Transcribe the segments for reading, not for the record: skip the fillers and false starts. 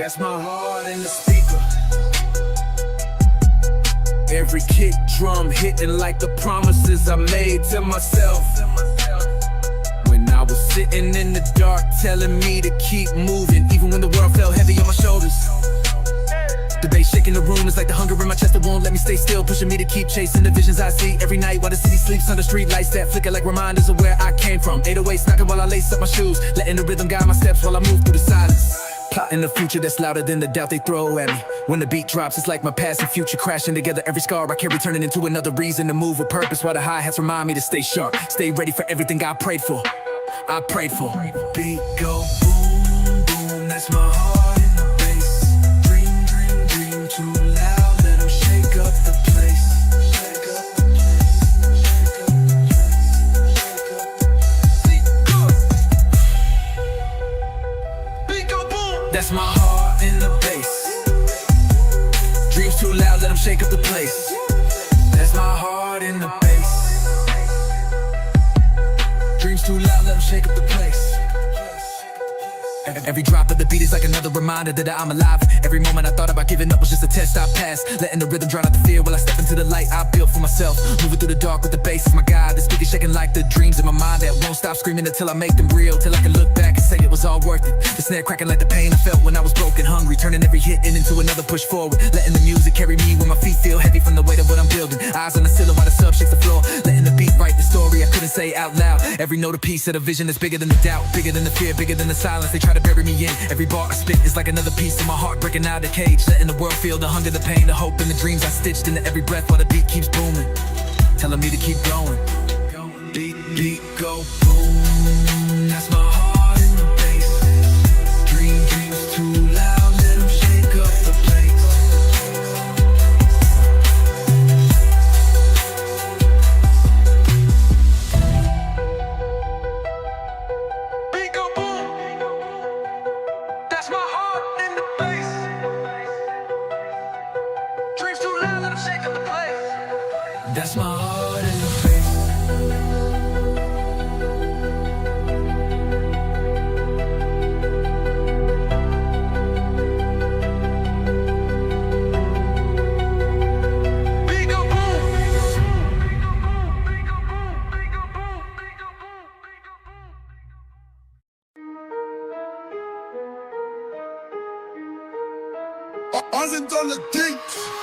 That's my heart in the speaker. Every kick drum hitting like the promises I made to myself. When I was sitting in the dark telling me to keep moving, even when the world felt heavy on my shoulders. The bass shaking the room is like the hunger in my chest that won't let me stay still, pushing me to keep chasing the visions I see every night while the city sleeps under street lights that flicker like reminders of where I came from. 808s knocking while I lace up my shoes, letting the rhythm guide my steps while I move through the silence. Plotting a future that's louder than the doubt they throw at me. When the beat drops, it's like my past and future crashing together. Every scar I carry turning into another reason to move with purpose, while the hi-hats remind me to stay sharp, stay ready for everything I prayed for. Beat go boom, boom, that's my heart in the bass. Dream, dream, dream, too loud, let 'em shake up the place. Beat go boom, that's my heart in the bass. Dreams too loud, let 'em shake up the place. That's my heart in the bass. Dreams too loud, let 'em shake up the place. Every drop of the beat is like another reminder that I'm alive. Every moment I thought about giving up was just a test I passed, letting the rhythm drown out the fear while I step into the light I built for myself. Moving through the dark with the bass is my guide. The speaker shaking like the dreams in my mind that won't stop screaming until I make them real, till I can look back and say it was all worth it. The snare cracking like the pain I felt when I was broken, hungry, turning every hit into another push forward, letting the music carry me when my feet feel heavy from the weight of what I'm building. Eyes on the ceiling while the sub shakes the floor, letting the beat write the story I couldn't say out loud. Every note a piece of the vision that's bigger than the doubt, bigger than the fear, bigger than the silence they try to bury me in. Every bar I spit is like another piece of my heart breaking out of the cage, letting the world feel the hunger, the pain, the hope, and the dreams I stitched into every breath while the beat keeps booming, telling me to keep going. Beat go boom, that's my heart in the bass. Dreams too loud, let 'em shake up the place. Beat go boom, that's my heart in the bass. Dreams too loud, let 'em shake up the place. That's my heart in the bass. Beat go boom.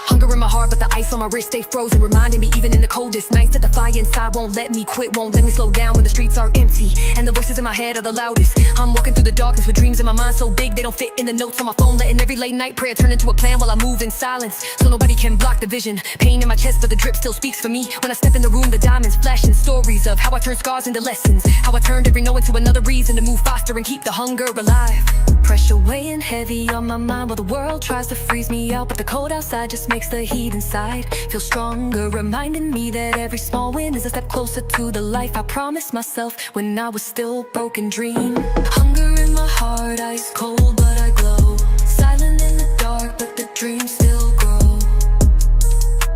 Hunger in my heart, but the ice on my wrist stay frozen, reminding me even in the coldest nights that the fire inside won't let me quit, won't let me slow down when the streets are empty and the voices in my head are the loudest. I'm walking through the darkness with dreams in my mind so big they don't fit in the notes on my phone, letting every late night prayer turn into a plan while I move in silence so nobody can block the vision. Pain in my chest, but the drip still speaks for me. When I step in the room, the diamonds flashing stories of how I turned scars into lessons, how I turned every no into another reason to move faster and keep the hunger alive. Pressure weighing heavy on my mind while the world tries to freeze me out, but the cold outside just makes the heat inside feel stronger, reminding me that every small win is a step closer to the life I promised myself when I was still a broken dream. Hunger in my heart, ice cold but I glow, silent in the dark but the dream still grow.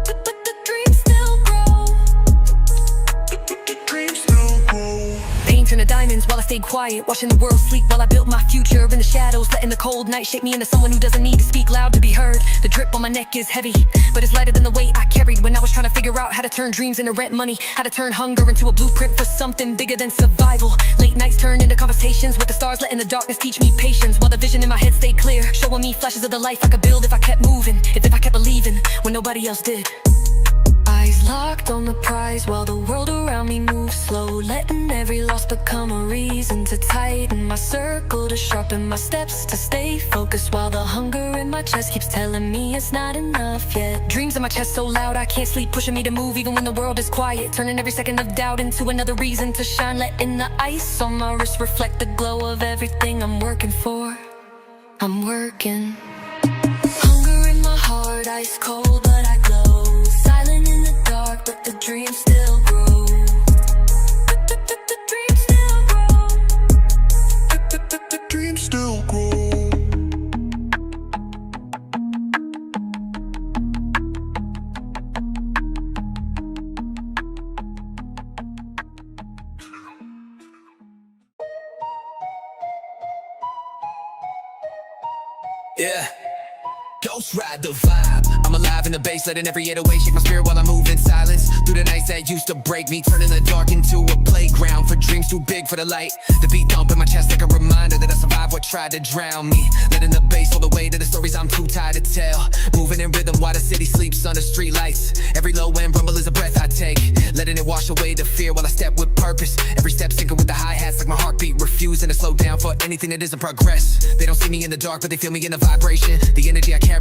But the dream still grow. The dream still grow. Pain turned to diamonds while I stayed quiet, watching the world sleep while I built my future in the shadows, letting the cold night shape me into someone who doesn't need to speak loud to be heard. The drip on my neck is heavy, but it's lighter than the weight I carried when I was trying to figure out how to turn dreams into rent money, how to turn hunger into a blueprint for something bigger than survival. Late nights turned into conversations with the stars, letting the darkness teach me patience while the vision in my head stayed clear, showing me flashes of the life I could build if I kept moving, if I kept believing when nobody else did. Eyes locked on the prize while the world around me moves slow, letting every loss become a reason to tighten my circle, to sharpen my steps, to stay focused while the hunger in my chest keeps telling me it's not enough yet. Dreams in my chest so loud I can't sleep, pushing me to move even when the world is quiet, turning every second of doubt into another reason to shine, letting the ice on my wrist reflect the glow of everything I'm working for. I'm working. Hunger in my heart, ice cold but I glow, silent in the dark but the dream still grow. The dream still grow. The dream still grow. Yeah. Ghost ride the vibe. I'm alive in the bass, letting every 808 shake my spirit while I move in silence. Through the nights that used to break me, turning the dark into a playground for dreams too big for the light. The beat thump in my chest like a reminder that I survived what tried to drown me. Letting the bass hold the weight of the stories I'm too tired to tell. Moving in rhythm while the city sleeps under street lights. Every low end rumble is a breath I take, letting it wash away the fear while I step with purpose. Every step syncing with the hi-hats like my heartbeat, refusing to slow down for anything that isn't progress. They don't see me in the dark, but they feel me in the vibration. The energy I carry